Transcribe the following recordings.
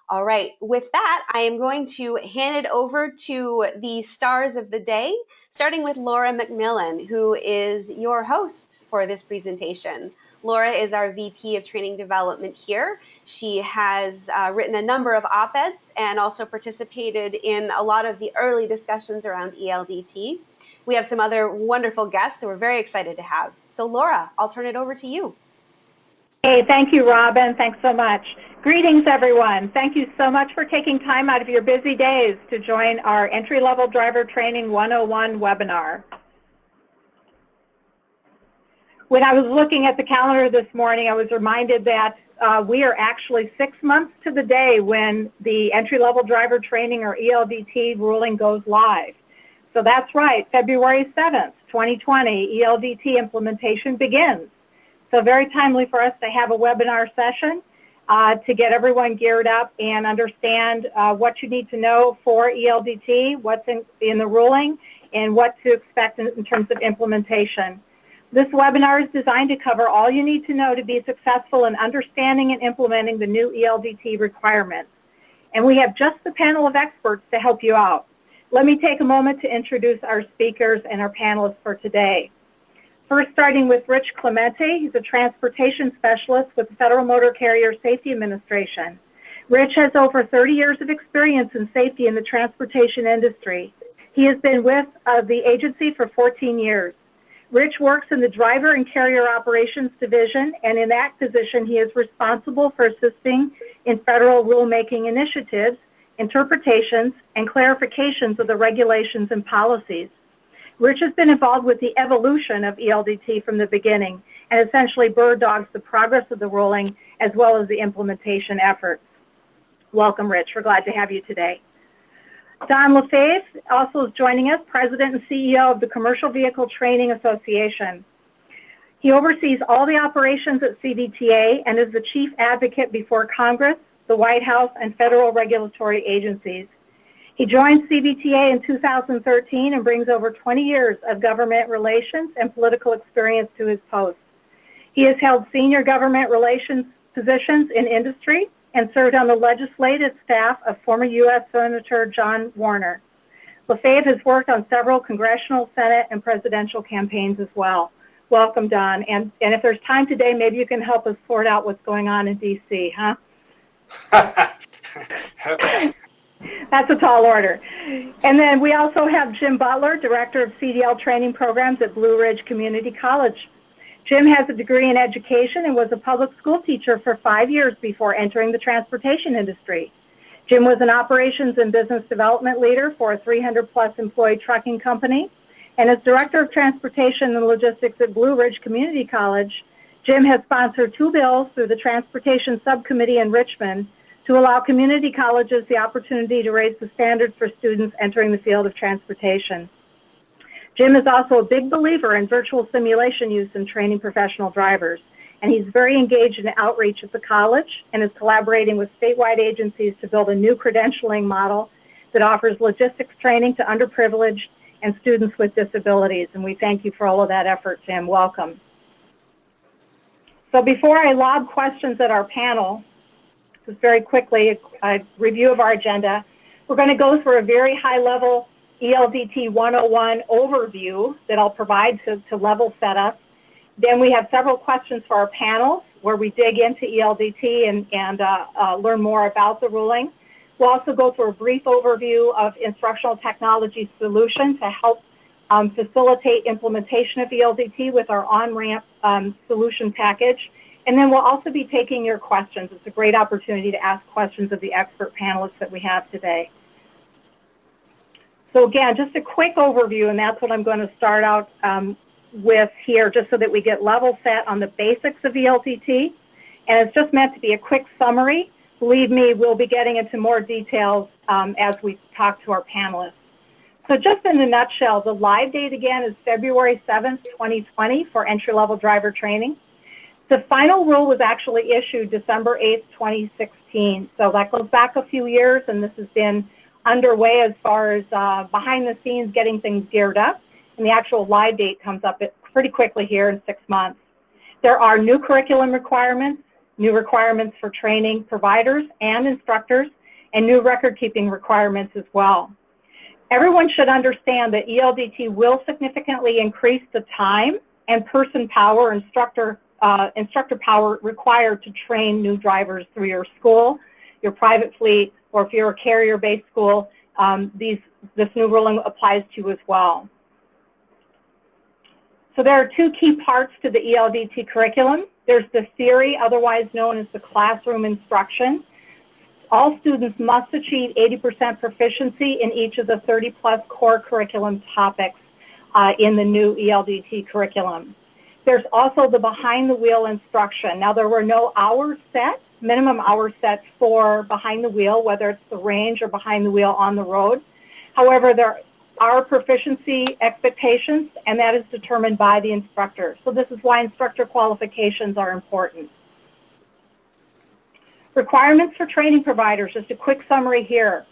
All right, with that, I am going to hand it over to the stars of the day, starting with Laura McMillan, who is your host for this presentation. Laura is our VP of Training Development here. She has written a number of op-eds and also participated in a lot of the early discussions around ELDT. We have some other wonderful guests that we're very excited to have. So Laura, I'll turn it over to you. Hey, thank you, Robin. Thanks so much. Greetings, everyone. Thank you so much for taking time out of your busy days to join our Entry-Level Driver Training 101 webinar. When I was looking at the calendar this morning, I was reminded that we are actually 6 months to the day when the Entry-Level Driver Training, or ELDT, ruling goes live. So that's right, February 7th, 2020, ELDT implementation begins. So very timely for us to have a webinar session to get everyone geared up and understand what you need to know for ELDT, what's in the ruling, and what to expect in terms of implementation. This webinar is designed to cover all you need to know to be successful in understanding and implementing the new ELDT requirements. And we have just the panel of experts to help you out. Let me take a moment to introduce our speakers and our panelists for today. First, starting with Rich Clemente. He's a transportation specialist with the Federal Motor Carrier Safety Administration. Rich has over 30 years of experience in safety in the transportation industry. He has been with the agency for 14 years. Rich works in the Driver and Carrier Operations Division, and in that position, he is responsible for assisting in federal rulemaking initiatives, interpretations, and clarifications of the regulations and policies. Rich has been involved with the evolution of ELDT from the beginning and essentially bird dogs the progress of the ruling as well as the implementation efforts. Welcome, Rich. We're glad to have you today. Don Lefeve also is joining us, President and CEO of the Commercial Vehicle Training Association. He oversees all the operations at CVTA and is the chief advocate before Congress, the White House, and federal regulatory agencies. He joined CVTA in 2013 and brings over 20 years of government relations and political experience to his post. He has held senior government relations positions in industry and served on the legislative staff of former U.S. Senator John Warner. Lefeve has worked on several congressional, Senate, and presidential campaigns as well. Welcome, Don. And if there's time today, maybe you can help us sort out what's going on in D.C., huh? Okay. That's a tall order. And then we also have Jim Butler, Director of CDL Training Programs at Blue Ridge Community College. Jim has a degree in education and was a public school teacher for 5 years before entering the transportation industry. Jim was an operations and business development leader for a 300-plus employee trucking company. And as Director of Transportation and Logistics at Blue Ridge Community College, Jim has sponsored 2 bills through the Transportation Subcommittee in Richmond to allow community colleges the opportunity to raise the standards for students entering the field of transportation. Jim is also a big believer in virtual simulation use in training professional drivers, and he's very engaged in outreach at the college and is collaborating with statewide agencies to build a new credentialing model that offers logistics training to underprivileged and students with disabilities. And we thank you for all of that effort, Jim. Welcome. So before I lob questions at our panel, just very quickly, a review of our agenda. We're going to go through a very high-level ELDT 101 overview that I'll provide to level set us. Then we have several questions for our panel where we dig into ELDT and learn more about the ruling. We'll also go through a brief overview of instructional technology solution to help facilitate implementation of ELDT with our on-ramp solution package. And then we'll also be taking your questions. It's a great opportunity to ask questions of the expert panelists that we have today. So again, just a quick overview, and that's what I'm going to start out with here, just so that we get level set on the basics of ELDT. And it's just meant to be a quick summary. Believe me, we'll be getting into more details as we talk to our panelists. So just in a nutshell, the live date again is February 7th, 2020 for entry-level driver training. The final rule was actually issued December 8th, 2016. So that goes back a few years, and this has been underway as far as behind the scenes getting things geared up. And the actual live date comes up pretty quickly here in 6 months. There are new curriculum requirements, new requirements for training providers and instructors, and new record-keeping requirements as well. Everyone should understand that ELDT will significantly increase the time and person power, instructor power required to train new drivers through your school, your private fleet, or if you're a carrier-based school, this new ruling applies to you as well. So there are two key parts to the ELDT curriculum. There's the theory, otherwise known as the classroom instruction. All students must achieve 80% proficiency in each of the 30-plus core curriculum topics in the new ELDT curriculum. There's also the behind-the-wheel instruction. Now, there were no hours set, minimum hours set for behind the wheel, whether it's the range or behind the wheel on the road. However, there are proficiency expectations, and that is determined by the instructor. So this is why instructor qualifications are important. Requirements for training providers, just a quick summary here.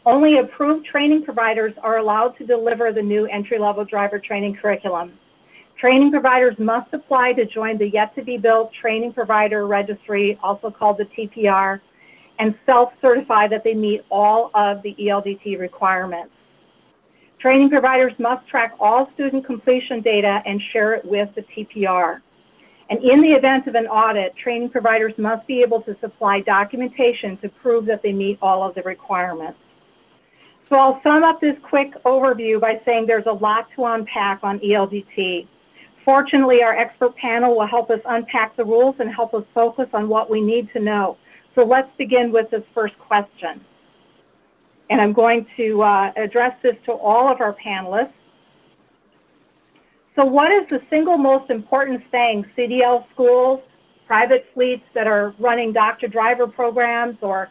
Only approved training providers are allowed to deliver the new entry-level driver training curriculum. Training providers must apply to join the yet-to-be-built Training Provider Registry, also called the TPR, and self-certify that they meet all of the ELDT requirements. Training providers must track all student completion data and share it with the TPR. And in the event of an audit, training providers must be able to supply documentation to prove that they meet all of the requirements. So I'll sum up this quick overview by saying there's a lot to unpack on ELDT. Fortunately, our expert panel will help us unpack the rules and help us focus on what we need to know. So let's begin with this first question. And I'm going to address this to all of our panelists. So what is the single most important thing CDL schools, private fleets that are running doctor-driver programs, or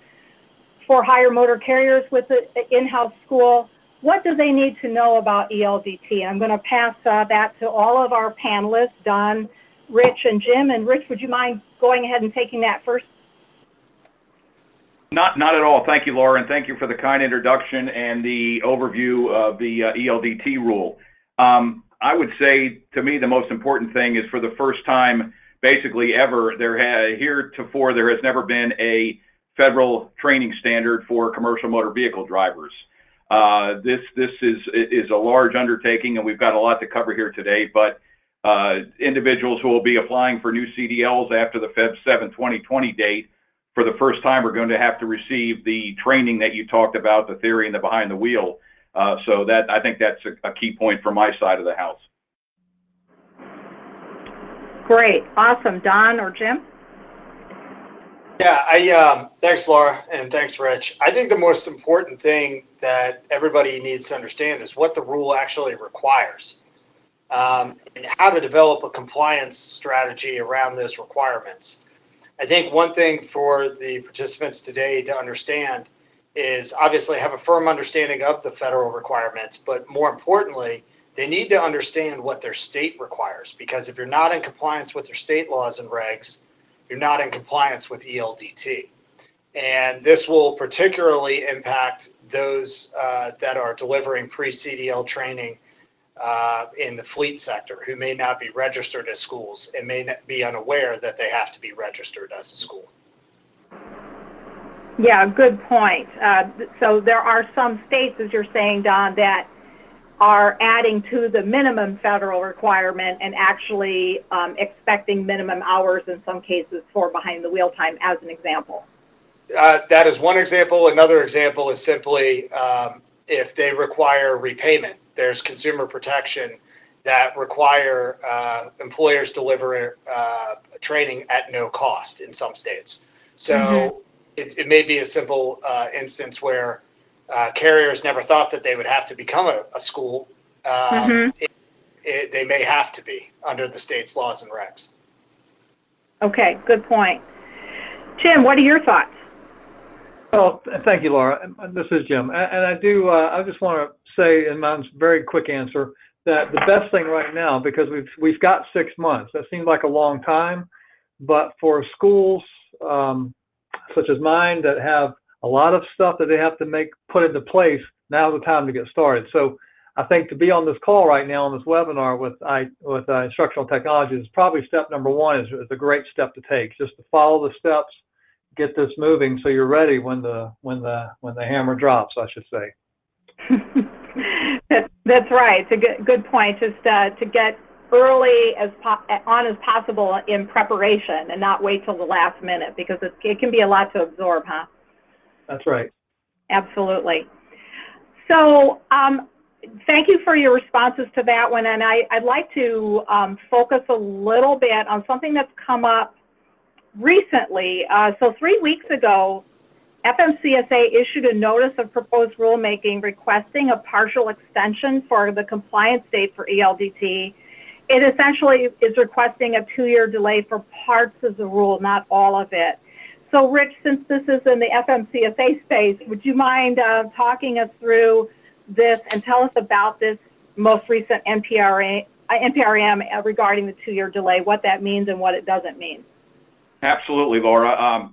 for hire motor carriers with an in-house school, what do they need to know about ELDT? I'm going to pass that to all of our panelists, Don, Rich, and Jim. And Rich, would you mind going ahead and taking that first? Not at all. Thank you, Laura, and thank you for the kind introduction and the overview of the ELDT rule. I would say, to me, the most important thing is for the first time, basically ever, heretofore there has never been a federal training standard for commercial motor vehicle drivers. This is a large undertaking, and we've got a lot to cover here today, but individuals who will be applying for new CDLs after the Feb 7, 2020 date for the first time are going to have to receive the training that you talked about, the theory and the behind the wheel. So that, I think that's a key point from my side of the house. Great, awesome. Don or Jim? Yeah, thanks, Laura, and thanks, Rich. I think the most important thing that everybody needs to understand is what the rule actually requires, and how to develop a compliance strategy around those requirements. I think one thing for the participants today to understand is obviously have a firm understanding of the federal requirements, but more importantly, they need to understand what their state requires, because if you're not in compliance with your state laws and regs, you're not in compliance with ELDT. And this will particularly impact those that are delivering pre-CDL training in the fleet sector who may not be registered as schools and may not be unaware that they have to be registered as a school. Yeah, good point. So there are some states, as you're saying, Don, that are adding to the minimum federal requirement and actually expecting minimum hours in some cases for behind the wheel time, as an example. That is one example. Another example is simply if they require repayment. There's consumer protection that require employers deliver training at no cost in some states. So it may be a simple instance where carriers never thought that they would have to become a school. They may have to be under the state's laws and regs. Okay, good point. Jim, what are your thoughts? Well, thank you, Laura. This is Jim. And I just want to say in my very quick answer that the best thing right now, because we've got 6 months, that seems like a long time, but for schools such as mine that have a lot of stuff that they have to put into place, now's the time to get started. So I think to be on this call right now on this webinar with Instructional Technology is probably step number one, is a great step to take, just to follow the steps get this moving so you're ready when the hammer drops, I should say. That's right. It's a good point. Just to get early as possible in preparation and not wait till the last minute, because it can be a lot to absorb, huh? That's right. Absolutely. So thank you for your responses to that one. And I'd like to focus a little bit on something that's come up recently. So 3 weeks ago, FMCSA issued a notice of proposed rulemaking requesting a partial extension for the compliance date for ELDT. It essentially is requesting a 2-year delay for parts of the rule, not all of it. So Rich, since this is in the FMCSA space, would you mind talking us through this and tell us about this most recent NPRM regarding the 2-year delay, what that means and what it doesn't mean? Absolutely, Laura.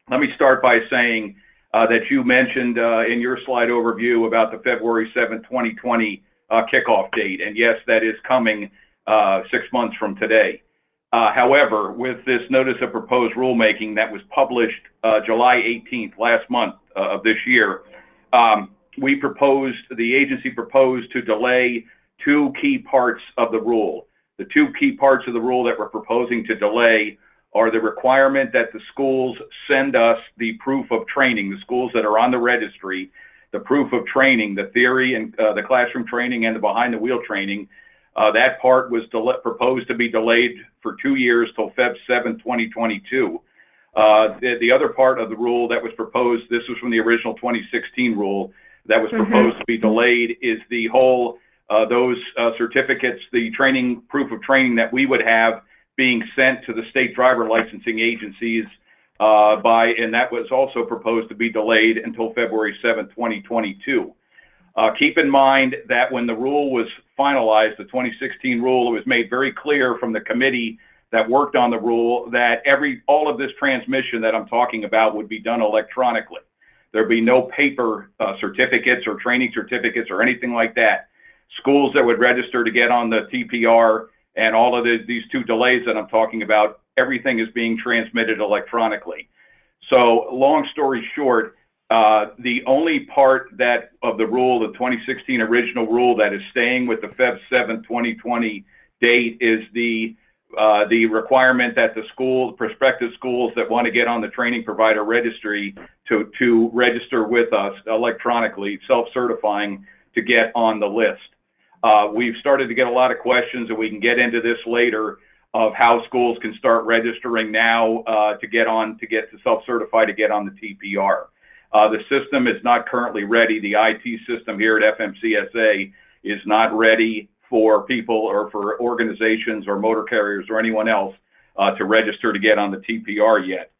Let me start by saying that you mentioned in your slide overview about the February 7, 2020 kickoff date. And yes, that is coming 6 months from today. However, with this notice of proposed rulemaking that was published July 18th, last month of this year, the agency proposed to delay 2 key parts of the rule. The 2 key parts of the rule that we're proposing to delay are the requirement that the schools send us the proof of training, the schools that are on the registry, the proof of training, the theory and the classroom training and the behind the wheel training. That part was proposed to be delayed for 2 years till Feb 7, 2022. The other part of the rule that was proposed, this was from the original 2016 rule, that was proposed to be delayed, is the whole, those certificates, the training, proof of training that we would have being sent to the state driver licensing agencies and that was also proposed to be delayed until February 7, 2022. Keep in mind that when the rule was finalized, the 2016 rule, it was made very clear from the committee that worked on the rule that all of this transmission that I'm talking about would be done electronically. There'd be no paper certificates or training certificates or anything like that. Schools that would register to get on the TPR and all of these 2 delays that I'm talking about, everything is being transmitted electronically. So long story short, the only part of the rule, the 2016 original rule, that is staying with the Feb 7, 2020 date is the requirement that the prospective schools that want to get on the Training Provider Registry to register with us electronically, self-certifying to get on the list. We've started to get a lot of questions, and we can get into this later, of how schools can start registering now to self-certify to get on the TPR. The system is not currently ready. The IT system here at FMCSA is not ready for people or for organizations or motor carriers or anyone else to register to get on the TPR yet.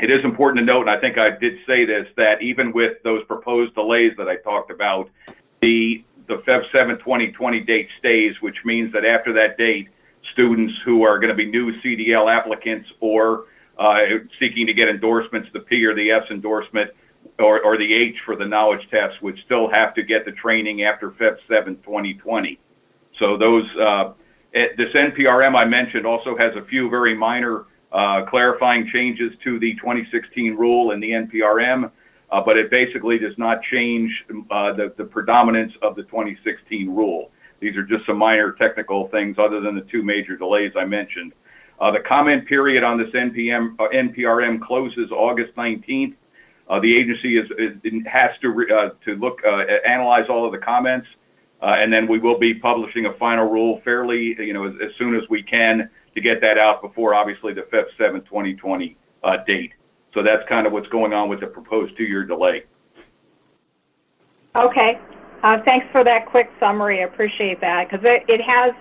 It is important to note, and I think I did say this, that even with those proposed delays that I talked about, the Feb 7, 2020 date stays, which means that after that date, students who are going to be new CDL applicants or seeking to get endorsements, the P or the S endorsement, or the H for the knowledge test, would still have to get the training after Feb 7, 2020. So this NPRM I mentioned also has a few very minor clarifying changes to the 2016 rule in the NPRM, but it basically does not change the predominance of the 2016 rule. These are just some minor technical things other than the 2 major delays I mentioned. The comment period on this NPRM closes August 19th. The agency has to analyze all of the comments, and then we will be publishing a final rule fairly, as soon as we can to get that out before, obviously, the Feb 7, 2020 date. So that's kind of what's going on with the proposed 2-year delay. Okay. Thanks for that quick summary. I appreciate that, because it has,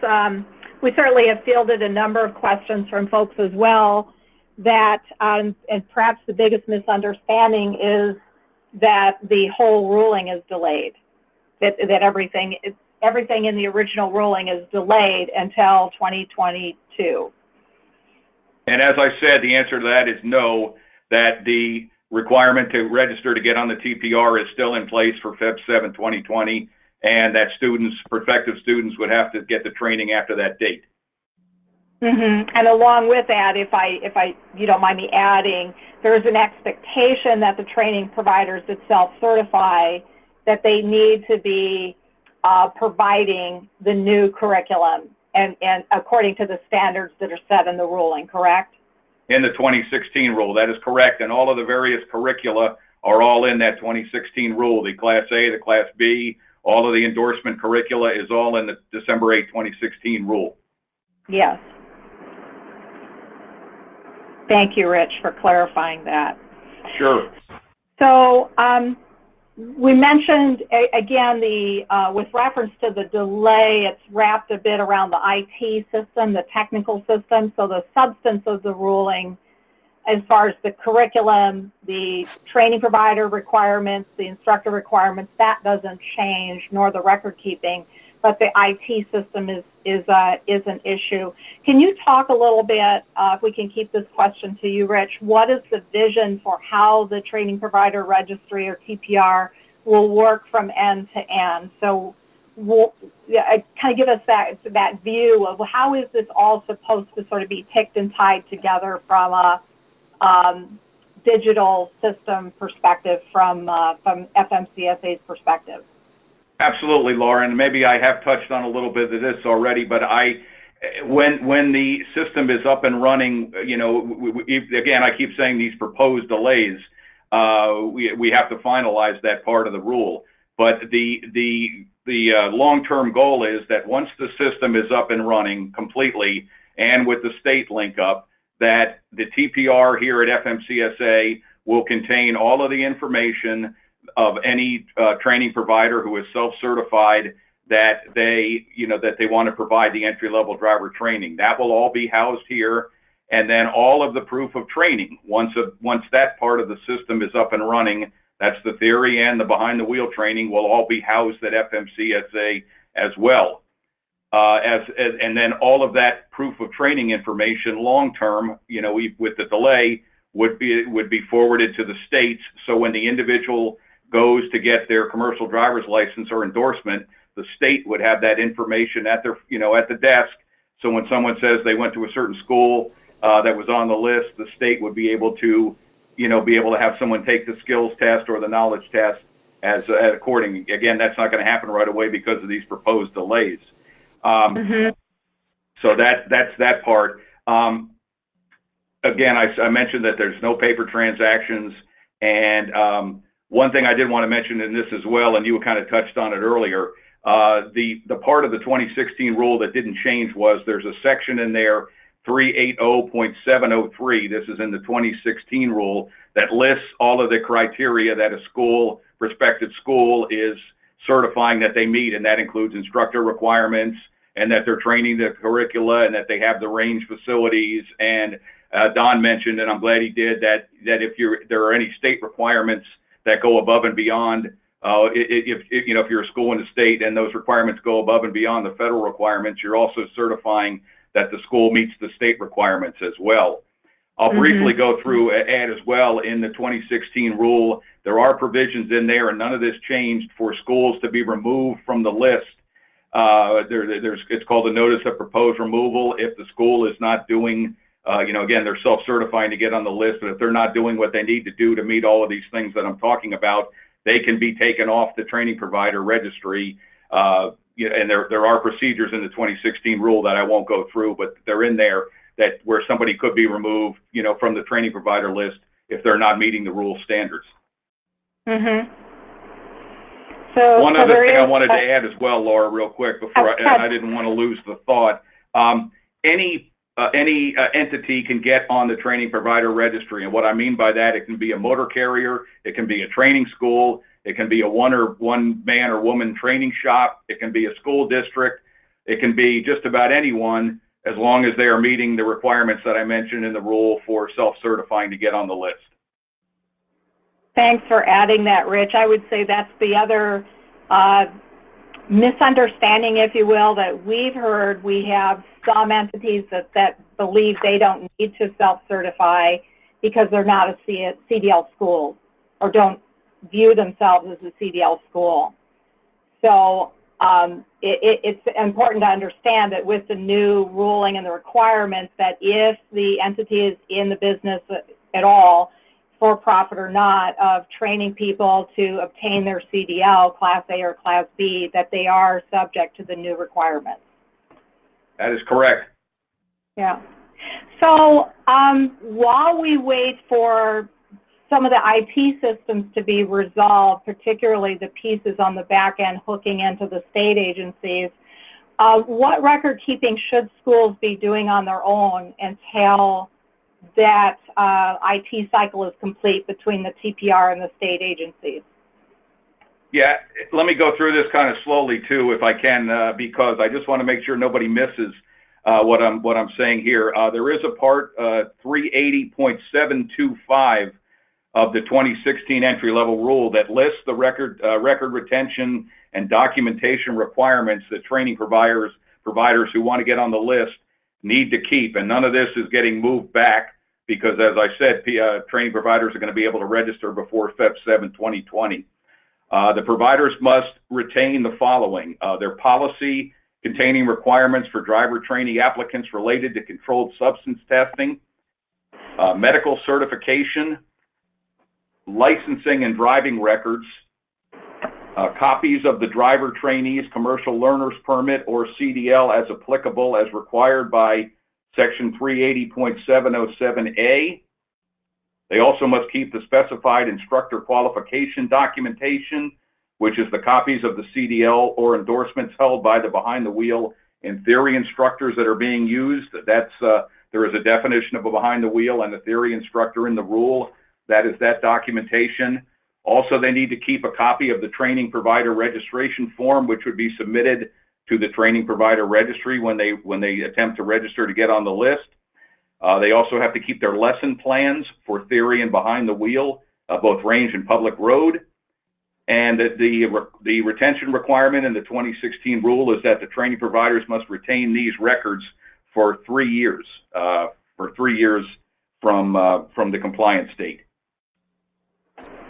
we certainly have fielded a number of questions from folks as well that, and perhaps the biggest misunderstanding is that the whole ruling is delayed, that everything in the original ruling is delayed until 2022. And as I said, the answer to that is no, that the requirement to register to get on the TPR is still in place for Feb 7, 2020, and that prospective students would have to get the training after that date. And along with that, if you don't mind me adding, there's an expectation that the training providers that self-certify, that they need to be providing the new curriculum and according to the standards that are set in the ruling, correct? In the 2016 rule, that is correct. And all of the various curricula are all in that 2016 rule. The Class A, the Class B, all of the endorsement curricula is all in the December 8, 2016 rule. Yes. Thank you, Rich, for clarifying that. Sure. So we mentioned, again, with reference to the delay, it's wrapped a bit around the IT system, the technical system. So the substance of the ruling, as far as the curriculum, the training provider requirements, the instructor requirements, that doesn't change, nor the record keeping. But the IT system is an issue. Can you talk a little bit, if we can keep this question to you, Rich, what is the vision for how the Training Provider Registry, or TPR, will work from end to end? So kind of give us that view of how is this all supposed to sort of be picked and tied together from a digital system perspective, from FMCSA's perspective? Absolutely, Laura, and maybe I have touched on a little bit of this already, but when the system is up and running, you know, again, I keep saying these proposed delays, we have to finalize that part of the rule. But the long-term goal is that once the system is up and running completely, and with the state link up, that the TPR here at FMCSA will contain all of the information of any training provider who is self-certified that they want to provide the entry-level driver training. That will all be housed here, and then all of the proof of training, once that part of the system is up and running, that's the theory and the behind-the-wheel training, will all be housed at FMCSA as well. And then all of that proof of training information long-term, you know, with the delay, would be forwarded to the states. So when the individual goes to get their commercial driver's license or endorsement, the state would have that information at their, you know, at the desk. So when someone says they went to a certain school that was on the list, the state would be able to, you know, have someone take the skills test or the knowledge test as according. Again, that's not going to happen right away because of these proposed delays. So that's that part. Again, I mentioned that there's no paper transactions, and one thing I did want to mention in this as well, and you kind of touched on it earlier, the part of the 2016 rule that didn't change was there's a section in there, 380.703, this is in the 2016 rule, that lists all of the criteria that a prospective school is certifying that they meet, and that includes instructor requirements, and that they're training the curricula, and that they have the range facilities. And Don mentioned, and I'm glad he did, that if there are any state requirements that go above and beyond, if you're a school in the state and those requirements go above and beyond the federal requirements, you're also certifying that the school meets the state requirements as well. I'll briefly go through add as well in the 2016 rule. There are provisions in there, and none of this changed, for schools to be removed from the list. It's called a notice of proposed removal if the school is not doing. Again, they're self-certifying to get on the list, but if they're not doing what they need to do to meet all of these things that I'm talking about, they can be taken off the Training Provider Registry. And there are procedures in the 2016 rule that I won't go through, but they're in there that where somebody could be removed, from the training provider list if they're not meeting the rule standards. So one other thing I wanted to add as well, Laura, real quick, before I didn't want to lose the thought. Any entity can get on the Training Provider Registry, and what I mean by that, it can be a motor carrier, it can be a training school, it can be a one man or woman training shop, it can be a school district, it can be just about anyone, as long as they are meeting the requirements that I mentioned in the rule for self-certifying to get on the list. Thanks for adding that, Rich. I would say that's the other misunderstanding, if you will, that we've heard. We have some entities that believe they don't need to self-certify because they're not a CDL school or don't view themselves as a CDL school. So It's important to understand that with the new ruling and the requirements that if the entity is in the business at all, for profit or not, of training people to obtain their CDL, Class A or Class B, that they are subject to the new requirements. That is correct. Yeah. So while we wait for some of the IT systems to be resolved, particularly the pieces on the back end hooking into the state agencies, what record keeping should schools be doing on their own until that IT cycle is complete between the TPR and the state agencies? Yeah, let me go through this kind of slowly too, if I can, because I just want to make sure nobody misses what I'm saying here. There is a part 380.725 of the 2016 entry-level rule that lists the record retention and documentation requirements that training providers who want to get on the list need to keep, and none of this is getting moved back because, as I said, training providers are going to be able to register before Feb 7, 2020. The providers must retain the following: their policy containing requirements for driver trainee applicants related to controlled substance testing, medical certification, licensing and driving records, copies of the driver trainee's commercial learner's permit or CDL as applicable as required by Section 380.707A. They also must keep the specified instructor qualification documentation, which is the copies of the CDL or endorsements held by the behind the wheel and theory instructors that are being used. That's there is a definition of a behind the wheel and a theory instructor in the rule. That is that documentation. Also, they need to keep a copy of the Training Provider Registration form, which would be submitted to the Training Provider Registry when they attempt to register to get on the list. They also have to keep their lesson plans for theory and behind the wheel, both range and public road. And the retention requirement in the 2016 rule is that the training providers must retain these records for 3 years, from the compliance date.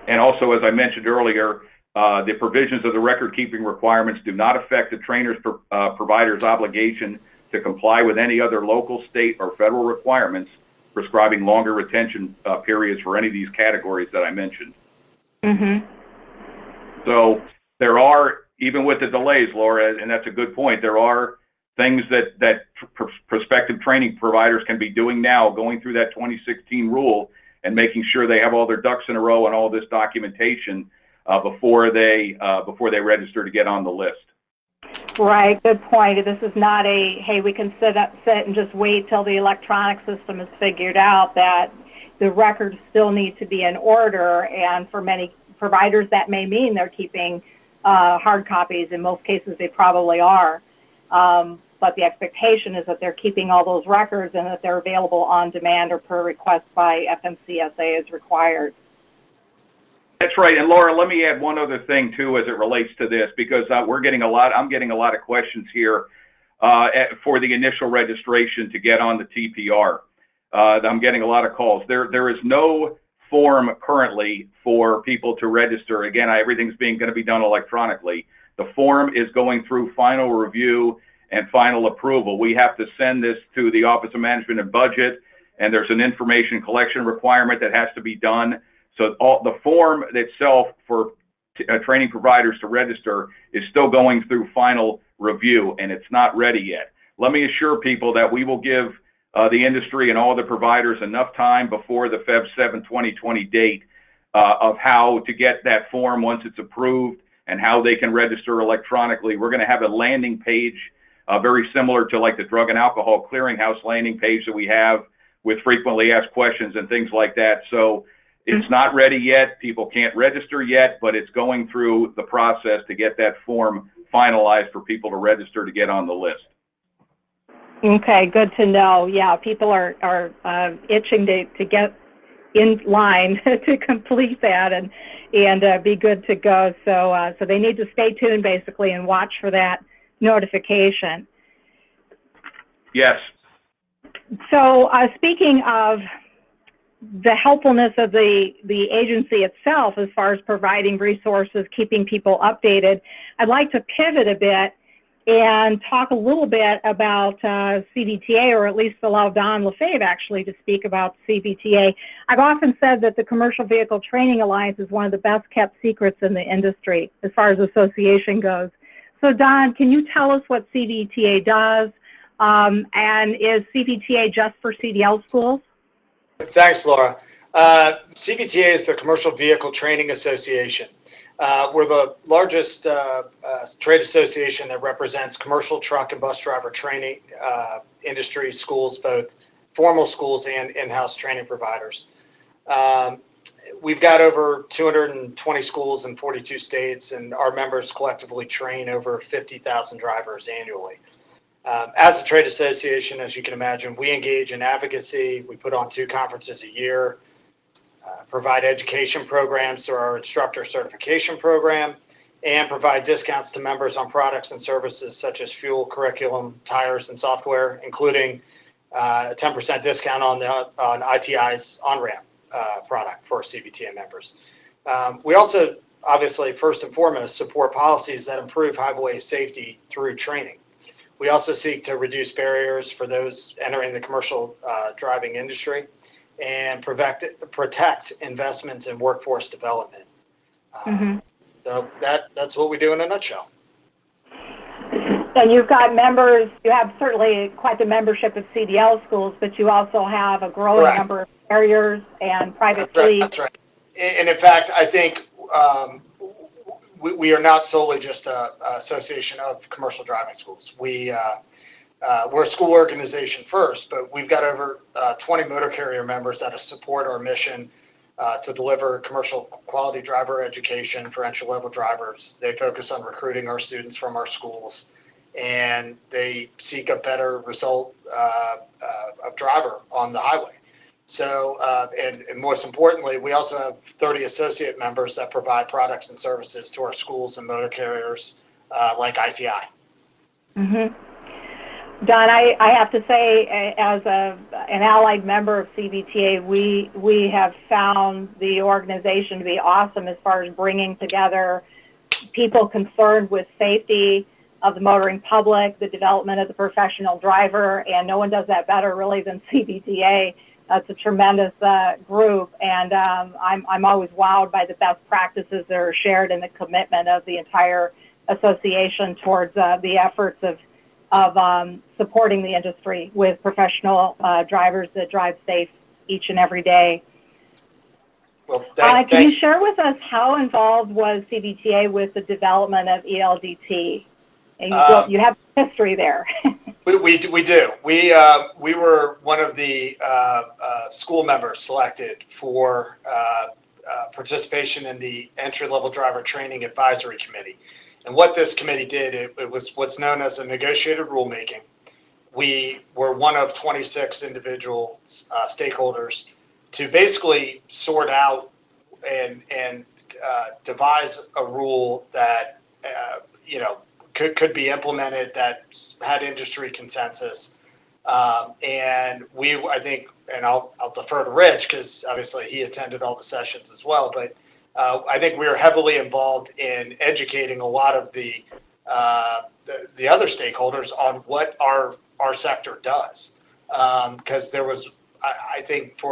And also, as I mentioned earlier, the provisions of the record-keeping requirements do not affect the provider's obligation to comply with any other local, state, or federal requirements prescribing longer retention periods for any of these categories that I mentioned. Mm-hmm. So there are, even with the delays, Laura, and that's a good point, there are things that prospective training providers can be doing now, going through that 2016 rule and making sure they have all their ducks in a row and all this documentation before they register to get on the list. Right, good point. This is not a, hey, we can sit and just wait till the electronic system is figured out. That the records still need to be in order, and for many providers that may mean they're keeping hard copies. In most cases they probably are, but the expectation is that they're keeping all those records and that they're available on demand or per request by FMCSA as required. That's right. And Laura, let me add one other thing too as it relates to this, because I'm getting a lot of questions here for the initial registration to get on the TPR. I'm getting a lot of calls. There is no form currently for people to register. Again, everything's going to be done electronically. The form is going through final review and final approval. We have to send this to the Office of Management and Budget, and there's an information collection requirement that has to be done. So the form itself for training providers to register is still going through final review, and it's not ready yet. Let me assure people that we will give the industry and all the providers enough time before the Feb 7, 2020 date of how to get that form once it's approved and how they can register electronically. We're going to have a landing page very similar to like the Drug and Alcohol Clearinghouse landing page that we have with frequently asked questions and things like that. So it's not ready yet. People can't register yet, but it's going through the process to get that form finalized for people to register to get on the list. Okay, good to know. Yeah, people are itching to get in line to complete that and be good to go. So they need to stay tuned basically and watch for that notification. Yes. So speaking of the helpfulness of the agency itself as far as providing resources, keeping people updated, I'd like to pivot a bit and talk a little bit about CVTA, or at least allow Don Lefeve actually to speak about CVTA. I've often said that the Commercial Vehicle Training Alliance is one of the best kept secrets in the industry as far as association goes. So Don, can you tell us what CVTA does, and is CVTA just for CDL schools? Thanks, Laura. CVTA is the Commercial Vehicle Training Association. We're the largest trade association that represents commercial truck and bus driver training industry schools, both formal schools and in-house training providers. We've got over 220 schools in 42 states, and our members collectively train over 50,000 drivers annually. As a trade association, as you can imagine, we engage in advocacy. We put on 2 conferences a year, provide education programs through our instructor certification program, and provide discounts to members on products and services such as fuel, curriculum, tires, and software, including a 10% discount on ITI's on-ramp product for CVTA members. We also, obviously, first and foremost, support policies that improve highway safety through training. We also seek to reduce barriers for those entering the commercial driving industry and protect investments in workforce development. So that's what we do in a nutshell. And you've got members, you have certainly quite the membership of CDL schools, but you also have a growing Correct. number of carriers and private fleets. That's right. And in fact, I think we are not solely just an association of commercial driving schools. We're a school organization first, but we've got over 20 motor carrier members that support our mission to deliver commercial quality driver education for entry-level drivers. They focus on recruiting our students from our schools, and they seek a better result of driver on the highway. So, and most importantly, we also have 30 associate members that provide products and services to our schools and motor carriers like ITI. Don, I have to say, as an allied member of CVTA, we have found the organization to be awesome as far as bringing together people concerned with safety of the motoring public, the development of the professional driver, and no one does that better really than CVTA. That's a tremendous group, and I'm always wowed by the best practices that are shared and the commitment of the entire association towards the efforts of supporting the industry with professional drivers that drive safe each and every day. Well, can you share with us how involved was CVTA with the development of ELDT? And you have history there. We do. We were one of the school members selected for participation in the entry-level driver training advisory committee. And what this committee did, it was what's known as a negotiated rulemaking. We were one of 26 individual stakeholders to basically sort out and devise a rule that could be implemented, that had industry consensus. And I think, and I'll defer to Rich because obviously he attended all the sessions as well, but I think we were heavily involved in educating a lot of the other stakeholders on what our sector does. Because there was, I think,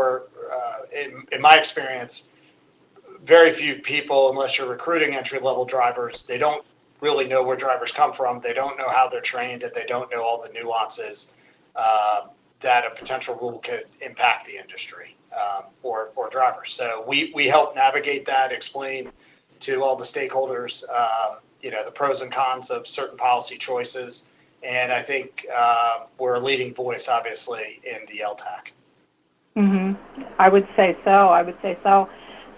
in my experience, very few people, unless you're recruiting entry-level drivers, they don't really know where drivers come from. They don't know how they're trained, and they don't know all the nuances that a potential rule could impact the industry or drivers. So we help navigate that, explain to all the stakeholders, the pros and cons of certain policy choices. And I think we're a leading voice, obviously, in the LTAC. I would say so.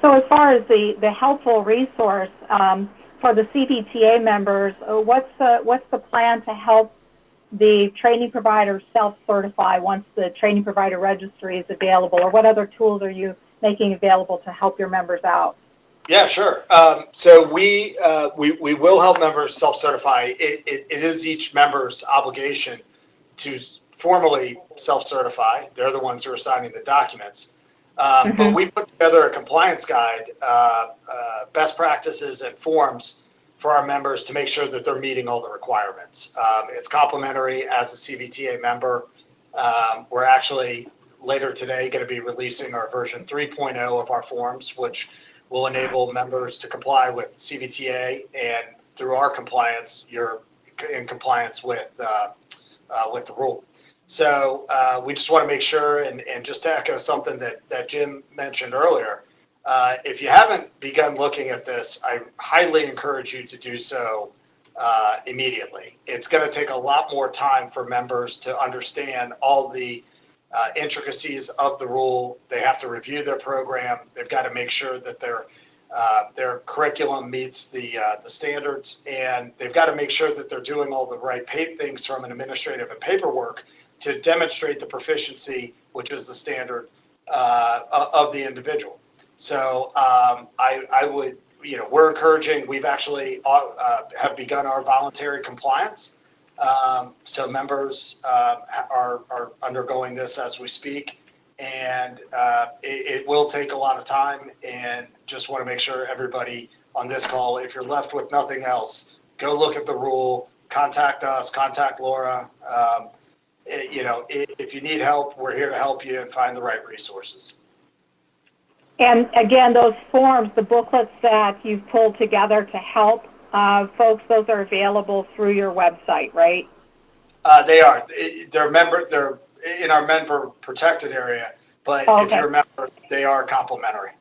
So as far as the helpful resource for the CVTA members, what's the plan to help the training providers self-certify once the Training Provider Registry is available, or what other tools are you making available to help your members out? Yeah, sure. So we will help members self-certify. It is each member's obligation to formally self-certify. They're the ones who are signing the documents. But we put together a compliance guide, best practices and forms for our members to make sure that they're meeting all the requirements. It's complimentary as a CVTA member. We're actually later today going to be releasing our version 3.0 of our forms, which will enable members to comply with CVTA, and through our compliance, you're in compliance with the rule. So we just want to make sure, and just to echo something that Jim mentioned earlier, if you haven't begun looking at this, I highly encourage you to do so immediately. It's going to take a lot more time for members to understand all the intricacies of the rule. They have to review their program. They've got to make sure that their curriculum meets the standards, and they've got to make sure that they're doing all the right things from an administrative and paperwork to demonstrate the proficiency, which is the standard of the individual. So I would, we're encouraging, we've actually have begun our voluntary compliance. So members are undergoing this as we speak, and it will take a lot of time, and just want to make sure everybody on this call, if you're left with nothing else, go look at the rule, contact us, contact Laura. If you need help, we're here to help you and find the right resources. And again, those forms, the booklets that you've pulled together to help folks, those are available through your website, right? They are. They're in our member protected area, but if you're a member, they are complimentary.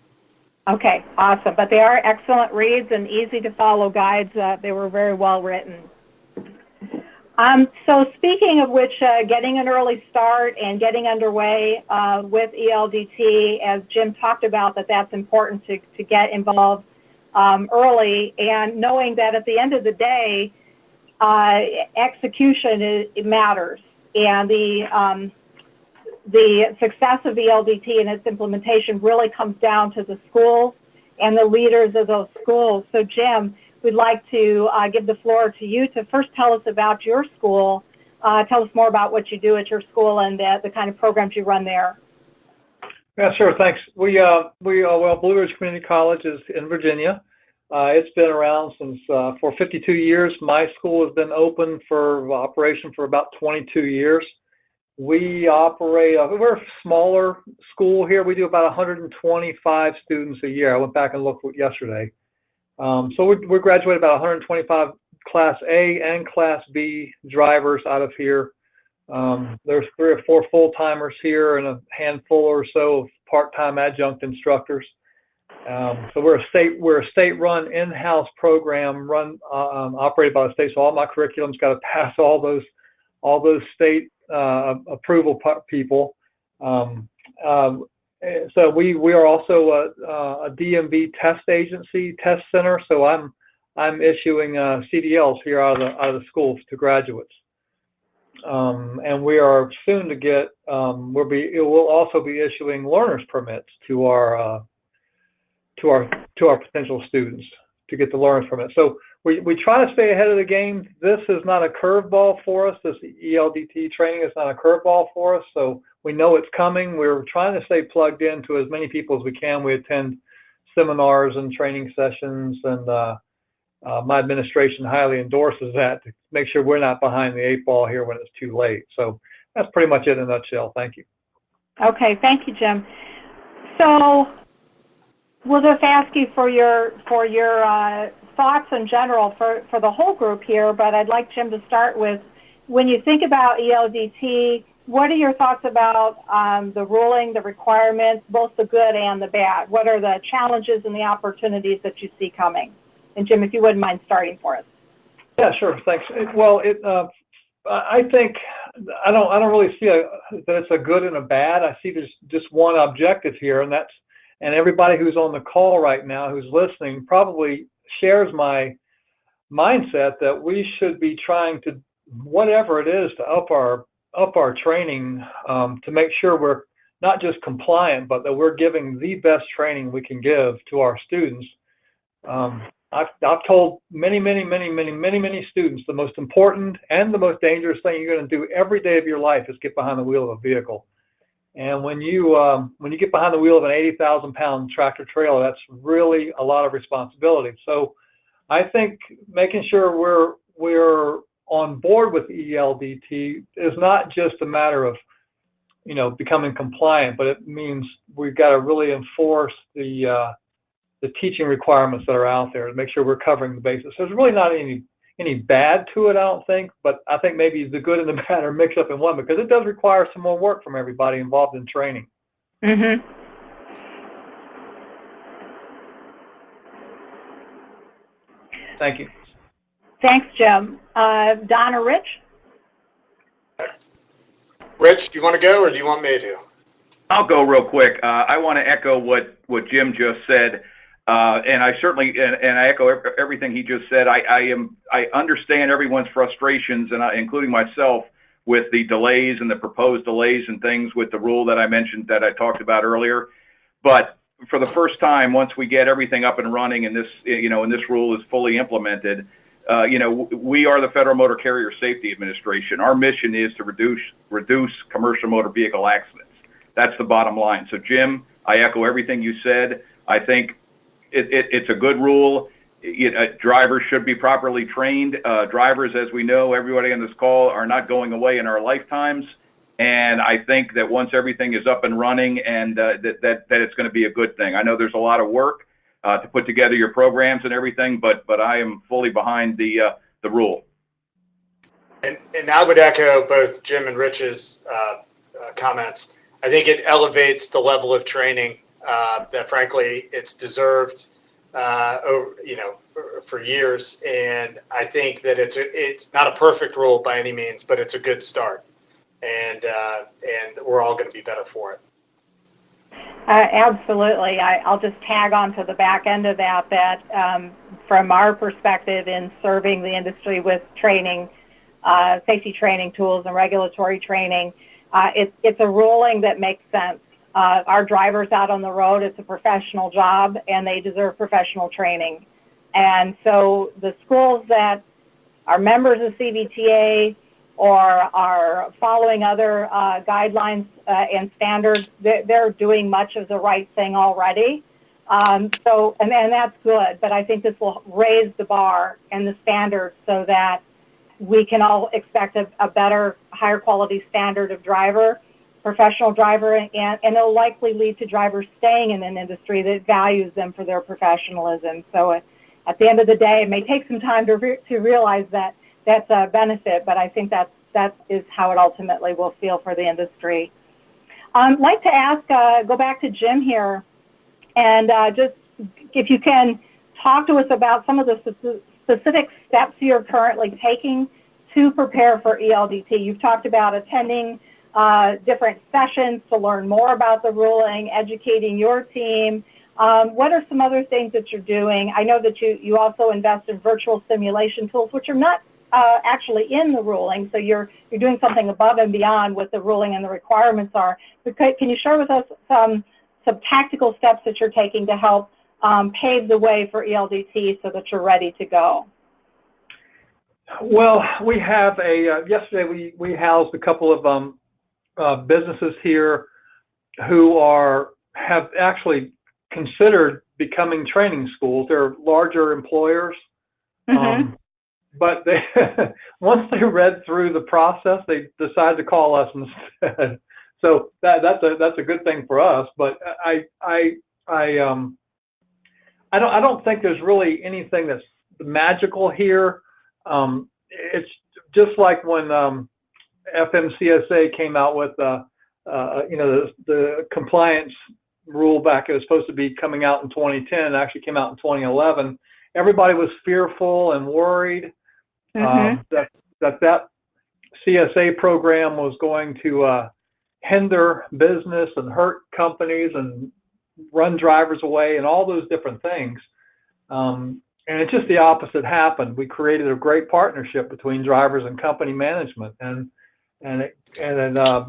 Okay, awesome. But they are excellent reads and easy to follow guides. They were very well written. So speaking of which, getting an early start and getting underway with ELDT, as Jim talked about, that's important to get involved early, and knowing that at the end of the day, execution it matters, and the success of ELDT and its implementation really comes down to the schools and the leaders of those schools. So Jim, we'd like to give the floor to you to first tell us about your school. Tell us more about what you do at your school and the kind of programs you run there. Yeah, sure. Thanks. Blue Ridge Community College is in Virginia. It's been around since for 52 years. My school has been open for operation for about 22 years. We operate, we're a smaller school here. We do about 125 students a year. I went back and looked yesterday. So we graduate about 125 Class A and Class B drivers out of here. There's 3 or 4 full-timers here and a handful or so of part-time adjunct instructors. So we're a state-run in-house program operated by the state. So all my curriculum's got to pass all those state approval people. So we are also a DMV test agency, test center. So I'm issuing CDLs here out of the schools to graduates, and we are soon to get. We'll also be issuing learners permits to our potential students to get the learners permit. So we try to stay ahead of the game. This is not a curveball for us. This ELDT training is not a curveball for us. So we know it's coming. We're trying to stay plugged into as many people as we can. We attend seminars and training sessions, and my administration highly endorses that to make sure we're not behind the 8 ball here when it's too late. So that's pretty much it in a nutshell. Thank you. Okay, thank you, Jim. So we'll just ask you for your thoughts in general for the whole group here, but I'd like Jim to start with, when you think about ELDT, what are your thoughts about the ruling, the requirements, both the good and the bad? What are the challenges and the opportunities that you see coming? And Jim, if you wouldn't mind starting for us. Yeah, sure. Thanks. Well, I think I don't really see that it's a good and a bad. I see there's just one objective here, and everybody who's on the call right now who's listening probably shares my mindset that we should be trying to, whatever it is, to up our training to make sure we're not just compliant, but that we're giving the best training we can give to our students. I've told many students the most important and the most dangerous thing you're going to do every day of your life is get behind the wheel of a vehicle. And when you get behind the wheel of an 80,000-pound tractor trailer, that's really a lot of responsibility. So I think making sure we're on board with ELDT is not just a matter of, you know, becoming compliant, but it means we've got to really enforce the teaching requirements that are out there to make sure we're covering the bases. So there's really not any bad to it, I don't think, but I think maybe the good and the bad are mixed up in one, because it does require some more work from everybody involved in training. Mm-hmm. Thank you. Thanks, Jim. Don or Rich? Rich, do you want to go or do you want me to? I'll go real quick. I want to echo what Jim just said. And I certainly, and I echo everything he just said. I understand everyone's frustrations, and including myself, with the delays and the proposed delays and things with the rule that I mentioned, that I talked about earlier. But for the first time, once we get everything up and running, and this, you know, and this rule is fully implemented, you know, we are the Federal Motor Carrier Safety Administration. Our mission is to reduce commercial motor vehicle accidents. That's the bottom line. So, Jim, I echo everything you said. I think it's a good rule. Drivers should be properly trained. Drivers, as we know, everybody on this call, are not going away in our lifetimes. And I think that once everything is up and running, and that it's going to be a good thing. I know there's a lot of work to put together your programs and everything, but I am fully behind the rule. And I would echo both Jim and Rich's comments. I think it elevates the level of training that, frankly, it's deserved for years. And I think that it's not a perfect rule by any means, but it's a good start. And we're all going to be better for it. Absolutely. I'll just tag on to the back end of that from our perspective in serving the industry with training, safety training tools and regulatory training, it's a ruling that makes sense. Our drivers out on the road, it's a professional job, and they deserve professional training. And so the schools that are members of CVTA or are following other guidelines and standards, they're doing much of the right thing already. And that's good, but I think this will raise the bar and the standards so that we can all expect a better, higher quality standard of professional driver, and it'll likely lead to drivers staying in an industry that values them for their professionalism. So at the end of the day, it may take some time to realize that that's a benefit, but I think that is how it ultimately will feel for the industry. I'd like to ask, go back to Jim here, and just if you can talk to us about some of the specific steps you're currently taking to prepare for ELDT. You've talked about attending different sessions to learn more about the ruling, educating your team. What are some other things that you're doing? I know that you also invest in virtual simulation tools, which are not actually in the ruling, so you're doing something above and beyond what the ruling and the requirements are. But can you share with us some tactical steps that you're taking to help pave the way for ELDT so that you're ready to go? Well, we have yesterday we housed a couple of businesses here who have actually considered becoming training schools. They're larger employers. Mm-hmm. But they, once they read through the process, they decided to call us instead. So that's a good thing for us. But I don't think there's really anything that's magical here. It's just like when FMCSA came out with the compliance rule back. It was supposed to be coming out in 2010. It actually came out in 2011. Everybody was fearful and worried. Mm-hmm. that CSA program was going to hinder business and hurt companies and run drivers away and all those different things. And it's just the opposite happened. We created a great partnership between drivers and company management, and it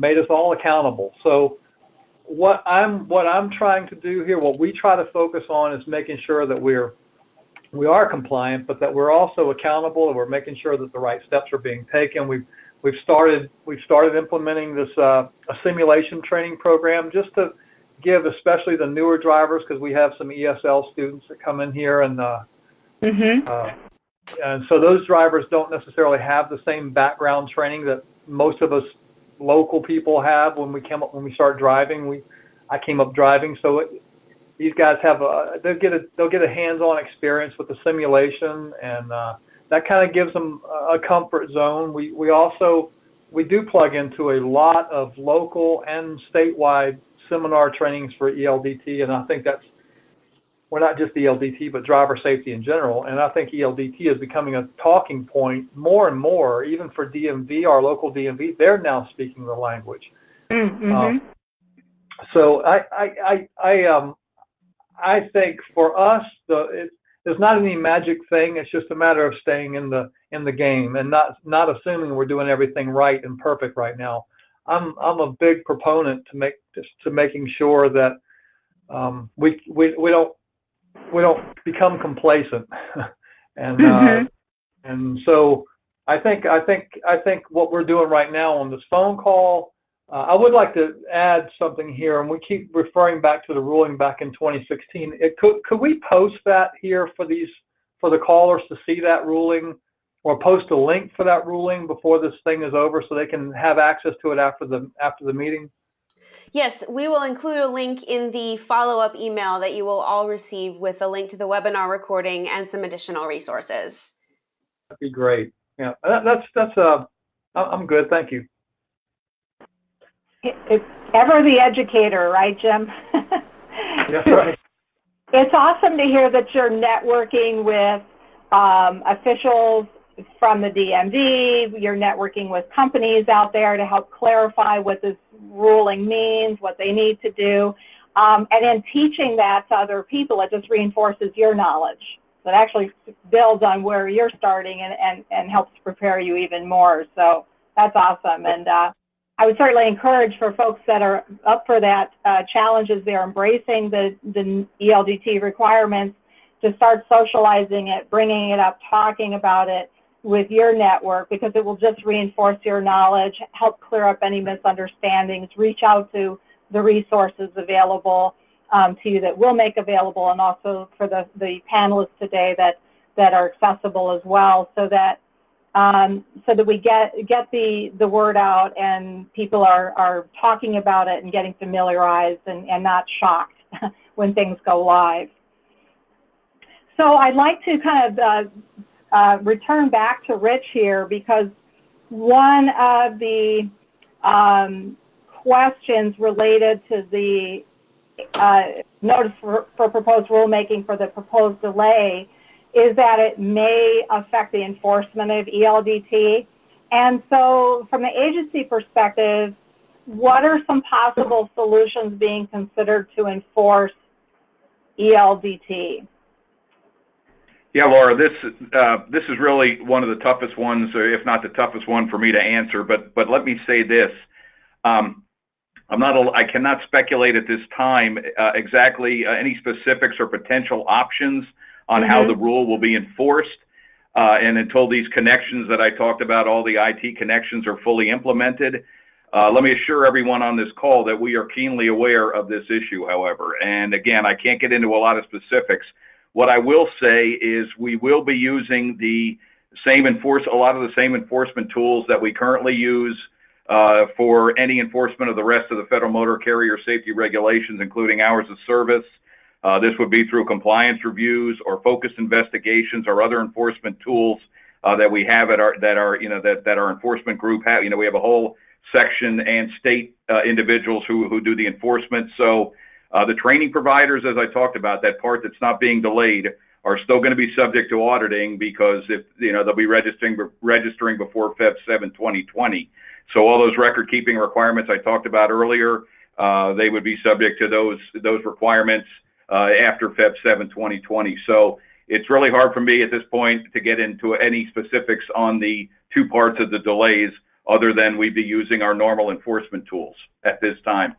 made us all accountable. So what I'm trying to do here, what we try to focus on, is making sure that we are compliant, but that we're also accountable, and we're making sure that the right steps are being taken. we've started implementing this a simulation training program just to give, especially the newer drivers, because we have some ESL students that come in here, and and so those drivers don't necessarily have the same background training that most of us local people have when we start driving. I came up driving, so these guys have they'll get a hands-on experience with the simulation, and that kind of gives them a comfort zone. We do plug into a lot of local and statewide seminar trainings for ELDT, and I think we're not just ELDT, but driver safety in general. And I think ELDT is becoming a talking point more and more, even for DMV, our local DMV. They're now speaking the language. So I think for us, there's not any magic thing. It's just a matter of staying in the game and not assuming we're doing everything right and perfect right now. I'm a big proponent to making sure that we don't become complacent, and so I think what we're doing right now on this phone call. I would like to add something here, and we keep referring back to the ruling back in 2016. Could we post that here for the callers to see that ruling, or post a link for that ruling before this thing is over, so they can have access to it after the meeting? Yes, we will include a link in the follow-up email that you will all receive with a link to the webinar recording and some additional resources. That'd be great. Yeah, I'm good. Thank you. It's ever the educator, right, Jim? That's right. It's awesome to hear that you're networking with officials from the DMV, you're networking with companies out there to help clarify what this ruling means, what they need to do, and then teaching that to other people. It just reinforces your knowledge. So it actually builds on where you're starting and helps prepare you even more. So that's awesome. And I would certainly encourage for folks that are up for that challenge as they're embracing the ELDT requirements to start socializing it, bringing it up, talking about it with your network, because it will just reinforce your knowledge, help clear up any misunderstandings, reach out to the resources available to you that we'll make available, and also for the panelists today that are accessible as well, so that we get the word out and people are talking about it and getting familiarized and not shocked when things go live. So I'd like to kind of return back to Rich here, because one of the questions related to the notice for proposed rulemaking for the proposed delay is that it may affect the enforcement of ELDT. And so from the agency perspective, what are some possible solutions being considered to enforce ELDT? Yeah, Laura, this is really one of the toughest ones, if not the toughest one for me to answer. But let me say this: I cannot speculate at this time exactly any specifics or potential options on how the rule will be enforced, and until these connections that I talked about, all the IT connections, are fully implemented. Let me assure everyone on this call that we are keenly aware of this issue, however. And again, I can't get into a lot of specifics. What I will say is we will be using a lot of the same enforcement tools that we currently use for any enforcement of the rest of the federal motor carrier safety regulations, including hours of service. This would be through compliance reviews or focused investigations or other enforcement tools that we have that our enforcement group have. We have a whole section and state individuals who do the enforcement. So the training providers, as I talked about, that part that's not being delayed, are still going to be subject to auditing, because they'll be registering before Feb 7, 2020. So all those record keeping requirements I talked about earlier, they would be subject to those requirements after Feb 7, 2020. So it's really hard for me at this point to get into any specifics on the two parts of the delays, other than we'd be using our normal enforcement tools at this time.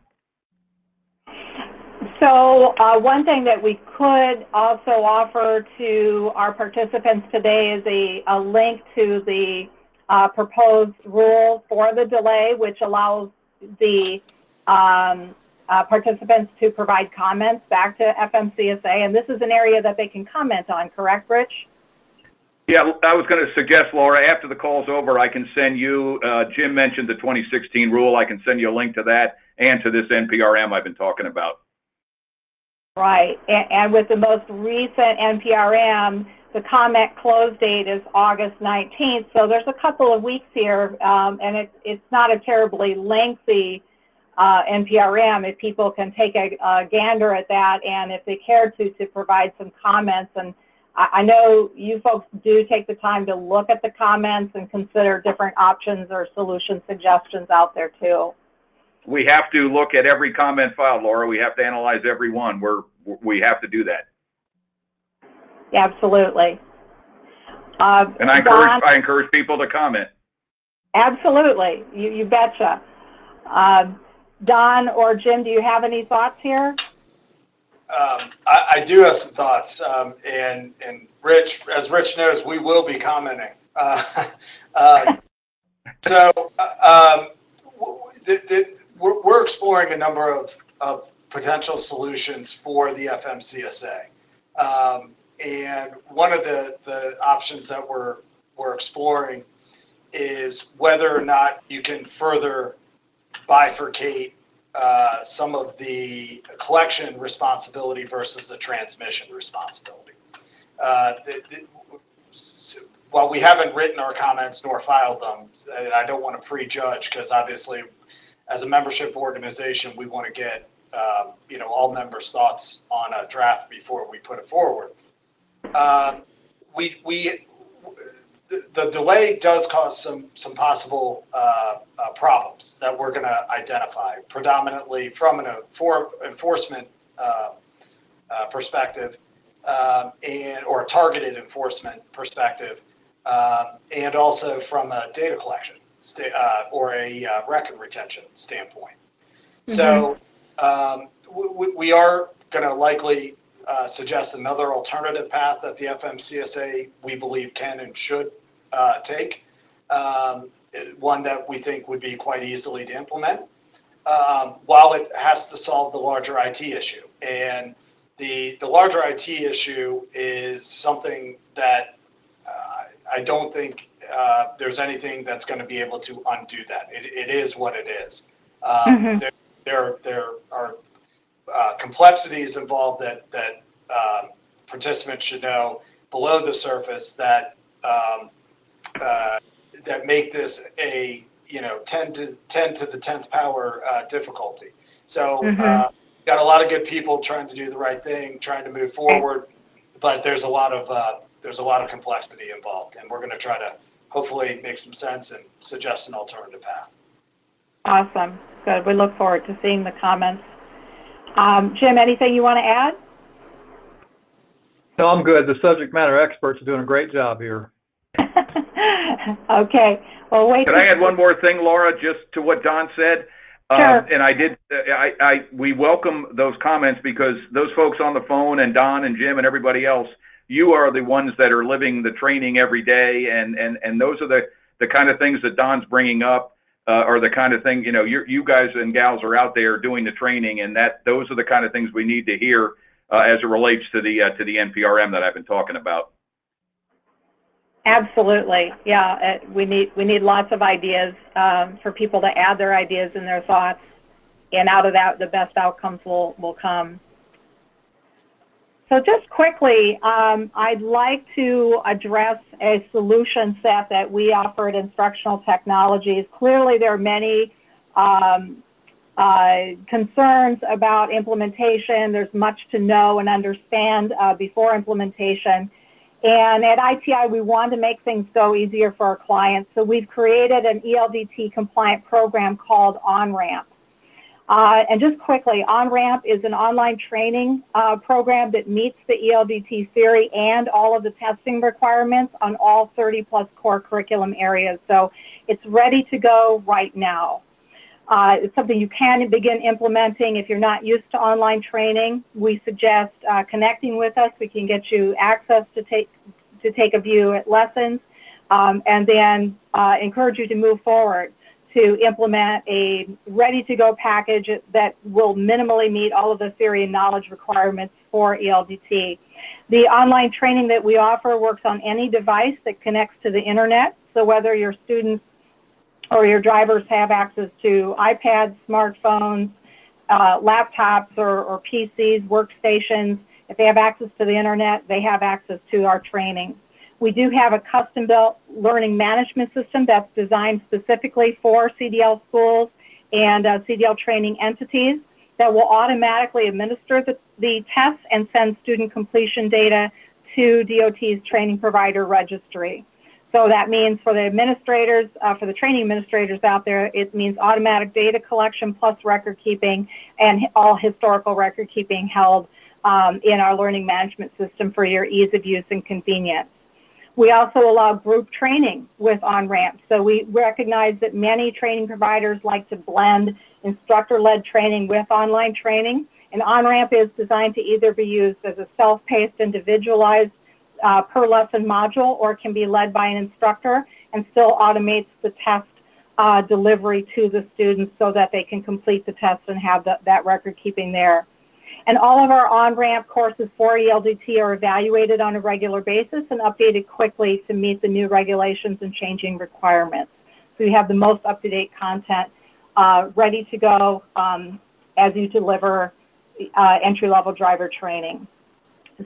So one thing that we could also offer to our participants today is a link to the proposed rule for the delay, which allows the participants to provide comments back to FMCSA, and this is an area that they can comment on, correct, Rich? Yeah, I was going to suggest, Laura, after the call's over, I can send you, Jim mentioned the 2016 rule, I can send you a link to that and to this NPRM I've been talking about. Right, and with the most recent NPRM, the comment close date is August 19th, so there's a couple of weeks here, and it's not a terribly lengthy NPRM if people can take a gander at that, and if they care to provide some comments. And I know you folks do take the time to look at the comments and consider different options or solution suggestions out there too. We have to look at every comment filed, Laura. We have to analyze every one. We have to do that. Yeah, absolutely. And I encourage people to comment. Absolutely, you betcha. Don or Jim, do you have any thoughts here? I do have some thoughts, and Rich, as Rich knows, we will be commenting. We're exploring a number of potential solutions for the FMCSA, and one of the options that we're exploring is whether or not you can further bifurcate some of the collection responsibility versus the transmission responsibility. While we haven't written our comments nor filed them, and I don't want to prejudge, because obviously as a membership organization, we want to get all members' thoughts on a draft before we put it forward. The delay does cause some possible problems that we're going to identify, predominantly from an enforcement perspective, or targeted enforcement perspective, and also from a data collection or a record retention standpoint. Mm-hmm. So we are going to likely suggest another alternative path that the FMCSA, we believe, can and should take, one that we think would be quite easily to implement, while it has to solve the larger IT issue. And the larger IT issue is something that I don't think there's anything that's going to be able to undo that. It is what it is. Mm-hmm. There are complexities involved that participants should know below the surface that that make this a 10 to the 10th power difficulty. So mm-hmm. Got a lot of good people trying to do the right thing, trying to move forward, but there's a lot of complexity involved, and we're going to try to hopefully make some sense and suggest an alternative path. Awesome, good. We look forward to seeing the comments. Jim, anything you want to add? No, I'm good. The subject matter experts are doing a great job here. Okay. Well, wait. Can I add one more thing, Laura, just to what Don said? Sure. And we welcome those comments, because those folks on the phone, and Don and Jim and everybody else, you are the ones that are living the training every day, and those are the kind of things that Don's bringing up, are the kind of thing, you guys and gals are out there doing the training, and those are the kind of things we need to hear as it relates to the NPRM that I've been talking about. Absolutely, yeah. We need lots of ideas for people to add their ideas and their thoughts, and out of that, the best outcomes will come. So just quickly, I'd like to address a solution set that we offer at Instructional Technologies. Clearly, there are many concerns about implementation. There's much to know and understand before implementation. And at ITI, we want to make things go easier for our clients. So we've created an ELDT compliant program called OnRamp. And just quickly, OnRamp is an online training program that meets the ELDT theory and all of the testing requirements on all 30+ core curriculum areas. So it's ready to go right now. It's something you can begin implementing. If you're not used to online training, we suggest connecting with us. We can get you access to take a view at lessons. and then encourage you to move forward to implement a ready-to-go package that will minimally meet all of the theory and knowledge requirements for ELDT. The online training that we offer works on any device that connects to the internet. So whether your students or your drivers have access to iPads, smartphones, laptops, or PCs, workstations, if they have access to the internet, they have access to our training. We do have a custom-built learning management system that's designed specifically for CDL schools and CDL training entities that will automatically administer the tests and send student completion data to DOT's Training Provider Registry. So that means for the administrators, for the training administrators out there, it means automatic data collection plus record keeping and all historical record keeping held in our learning management system for your ease of use and convenience. We also allow group training with on-ramps. So we recognize that many training providers like to blend instructor-led training with online training. An on-ramp is designed to either be used as a self-paced, individualized per lesson module, or can be led by an instructor and still automates the test delivery to the students so that they can complete the test and have that record keeping there. And all of our on-ramp courses for ELDT are evaluated on a regular basis and updated quickly to meet the new regulations and changing requirements. So you have the most up-to-date content ready to go as you deliver entry-level driver training.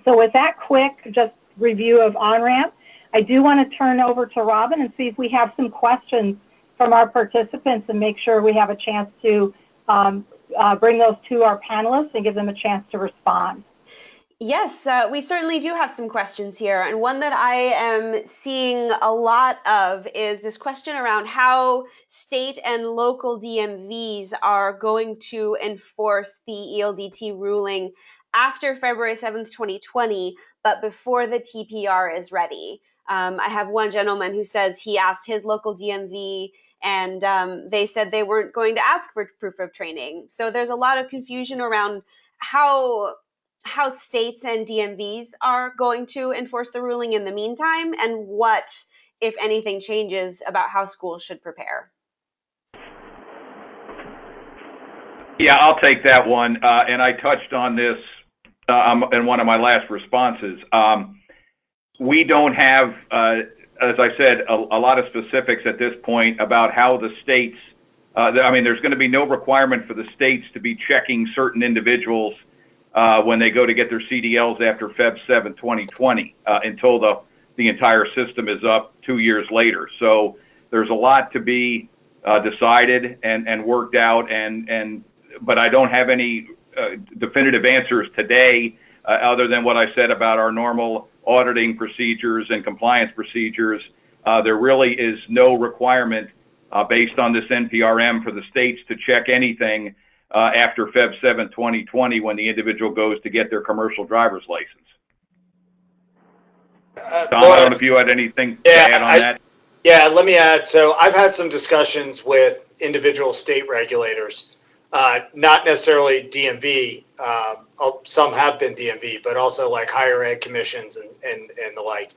So with that quick just review of on-ramp, I do want to turn over to Robin and see if we have some questions from our participants and make sure we have a chance to bring those to our panelists and give them a chance to respond. Yes, we certainly do have some questions here. And one that I am seeing a lot of is this question around how state and local DMVs are going to enforce the ELDT ruling after February 7th, 2020, but before the TPR is ready. I have one gentleman who says he asked his local DMV and they said they weren't going to ask for proof of training. So there's a lot of confusion around how states and DMVs are going to enforce the ruling in the meantime, and what, if anything, changes about how schools should prepare. Yeah, I'll take that one. And I touched on this in one of my last responses. We don't have, as I said, a lot of specifics at this point about how the states, I mean, there's going to be no requirement for the states to be checking certain individuals when they go to get their CDLs after Feb 7, 2020, until the entire system is up 2 years later. So there's a lot to be decided and worked out, but I don't have any definitive answers today other than what I said about our normal auditing procedures and compliance procedures. There really is no requirement based on this NPRM for the states to check anything after Feb 7, 2020, when the individual goes to get their commercial driver's license. Tom, I don't know if you had anything to add on that. Yeah, let me add. So I've had some discussions with individual state regulators, not necessarily DMV. Some have been DMV, but also like higher ed commissions and the like.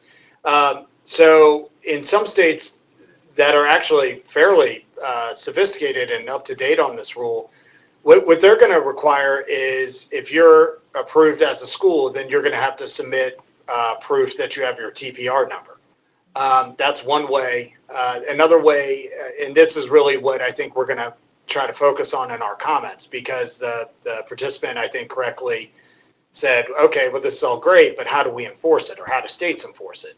So in some states that are actually fairly sophisticated and up to date on this rule, what they're going to require is, if you're approved as a school, then you're going to have to submit proof that you have your TPR number. That's one way. Another way, and this is really what I think we're going to try to focus on in our comments, because the participant, I think, correctly said, okay, well, this is all great, but how do we enforce it, or how do states enforce it?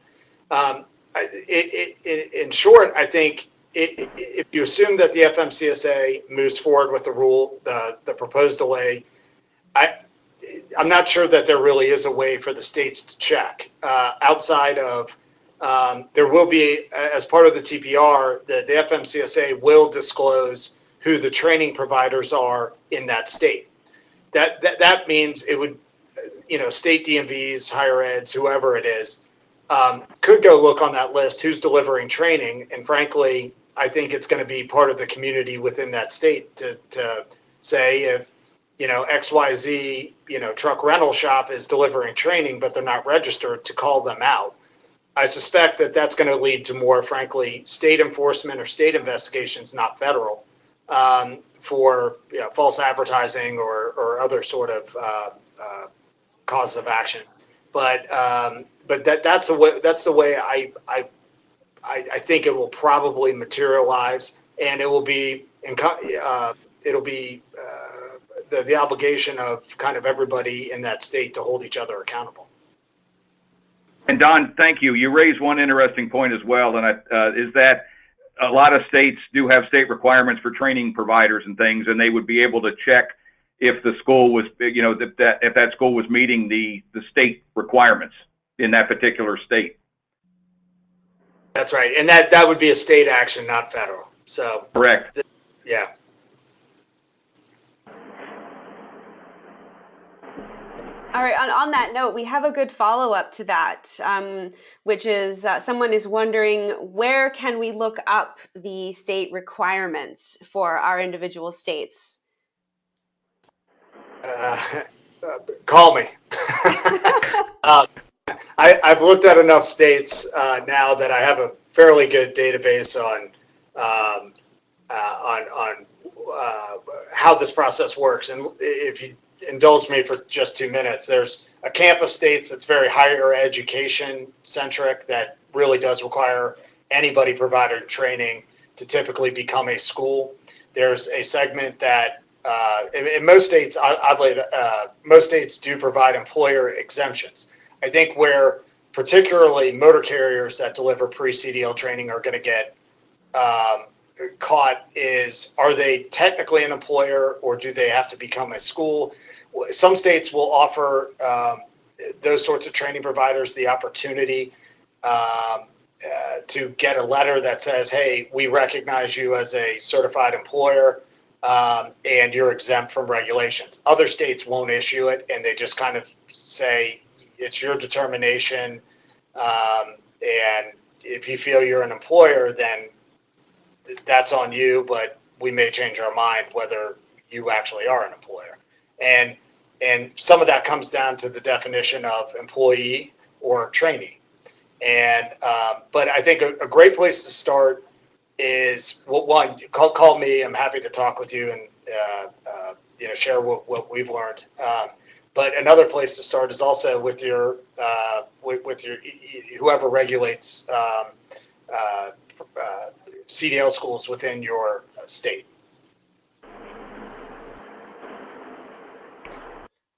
In short, I think if you assume that the FMCSA moves forward with the rule, the proposed delay, I'm not sure that there really is a way for the states to check outside of, there will be, as part of the TPR, the FMCSA will disclose who the training providers are in that state. That means it would, state DMVs, higher eds, whoever it is, could go look on that list who's delivering training. And frankly, I think it's going to be part of the community within that state to say, if XYZ truck rental shop is delivering training but they're not registered, to call them out. I suspect that that's going to lead to more, frankly, state enforcement or state investigations, not federal, for false advertising or other sort of causes of action. But that's the way I think it will probably materialize, and it will be the obligation of kind of everybody in that state to hold each other accountable. And Don, thank you. You raised one interesting point as well, and is that a lot of states do have state requirements for training providers and things, and they would be able to check if the school was, if that school was meeting the state requirements in that particular state. That's right, and that would be a state action, not federal. So correct. Yeah. All right, on that note, we have a good follow-up to that, which is someone is wondering, where can we look up the state requirements for our individual states? Call me. I've looked at enough states now that I have a fairly good database on how this process works. And if you indulge me for just 2 minutes, there's a camp of states that's very higher education centric that really does require anybody providing training to typically become a school. There's a segment that in most states, oddly, most states do provide employer exemptions. I think where particularly motor carriers that deliver pre-CDL training are going to get caught is, are they technically an employer or do they have to become a school? Some states will offer those sorts of training providers the opportunity to get a letter that says, hey, we recognize you as a certified employer and you're exempt from regulations. Other states won't issue it, and they just kind of say, it's your determination, and if you feel you're an employer, then that's on you, but we may change our mind whether you actually are an employer. And some of that comes down to the definition of employee or trainee. And but I think a great place to start is, well, one, call me. I'm happy to talk with you and share what we've learned. But another place to start is also with your whoever regulates CDL schools within your state.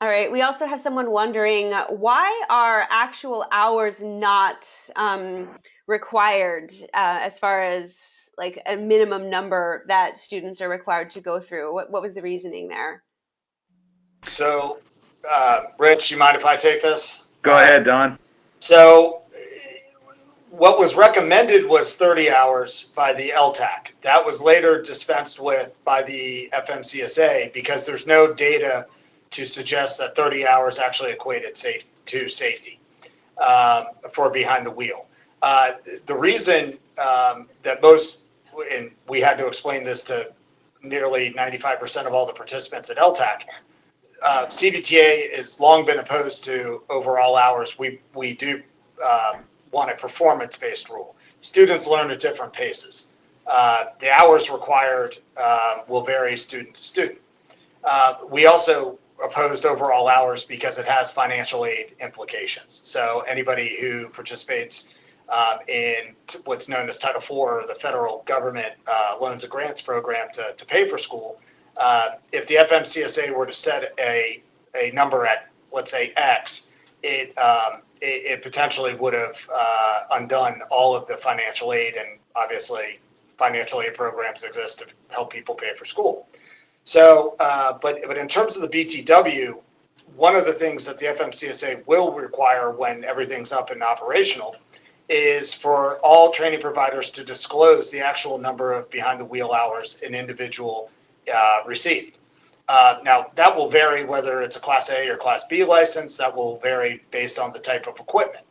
All right. We also have someone wondering, why are actual hours not required as far as like a minimum number that students are required to go through? What was the reasoning there? So, Rich, you mind if I take this? Go ahead, Don. So what was recommended was 30 hours by the LTAC. That was later dispensed with by the FMCSA because there's no data to suggest that 30 hours actually equated to safety for behind the wheel. The reason that most, and we had to explain this to nearly 95% of all the participants at LTAC, CVTA has long been opposed to overall hours. We do want a performance-based rule. Students learn at different paces. The hours required will vary student to student. We also opposed overall hours because it has financial aid implications. So anybody who participates in what's known as Title IV, or the federal government loans and grants program to pay for school, if the FMCSA were to set a number at, let's say, X, it potentially would have undone all of the financial aid, and obviously financial aid programs exist to help people pay for school. So, but in terms of the BTW, one of the things that the FMCSA will require when everything's up and operational is for all training providers to disclose the actual number of behind the wheel hours an individual received. Now, that will vary whether it's a Class A or Class B license. That will vary based on the type of equipment.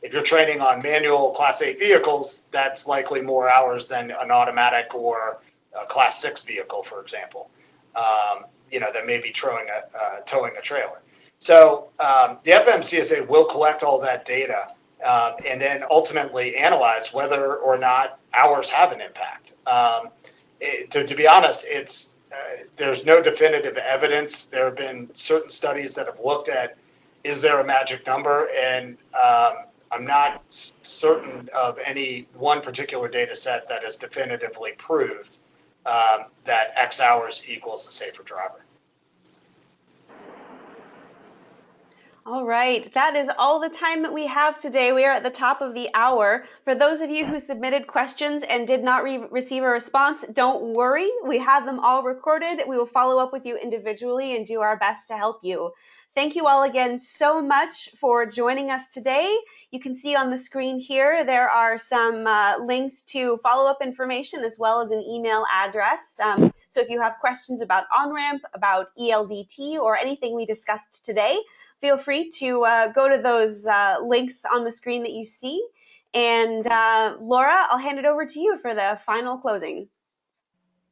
If you're training on manual Class 8 vehicles, that's likely more hours than an automatic or a Class 6 vehicle, for example, that may be towing a trailer. So the FMCSA will collect all that data and then ultimately analyze whether or not hours have an impact. To be honest, there's no definitive evidence. There have been certain studies that have looked at, is there a magic number? And I'm not certain of any one particular data set that has definitively proved that X hours equals a safer driver. All right, that is all the time that we have today. We are at the top of the hour. For those of you who submitted questions and did not receive a response, don't worry. We have them all recorded. We will follow up with you individually and do our best to help you. Thank you all again so much for joining us today. You can see on the screen here, there are some links to follow-up information as well as an email address. So if you have questions about on-ramp, about ELDT, or anything we discussed today, feel free to go to those links on the screen that you see. And Laura, I'll hand it over to you for the final closing.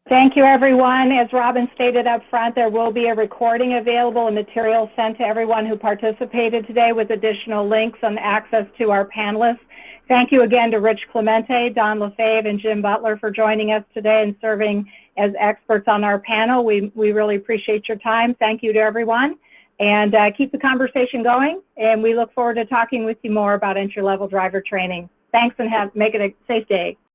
Thank you, everyone. As Robin stated up front, there will be a recording available and materials sent to everyone who participated today with additional links and access to our panelists. Thank you again to Rich Clemente, Don Lefeve, and Jim Butler for joining us today and serving as experts on our panel. We really appreciate your time. Thank you to everyone. And keep the conversation going. And we look forward to talking with you more about entry-level driver training. Thanks, and make it a safe day.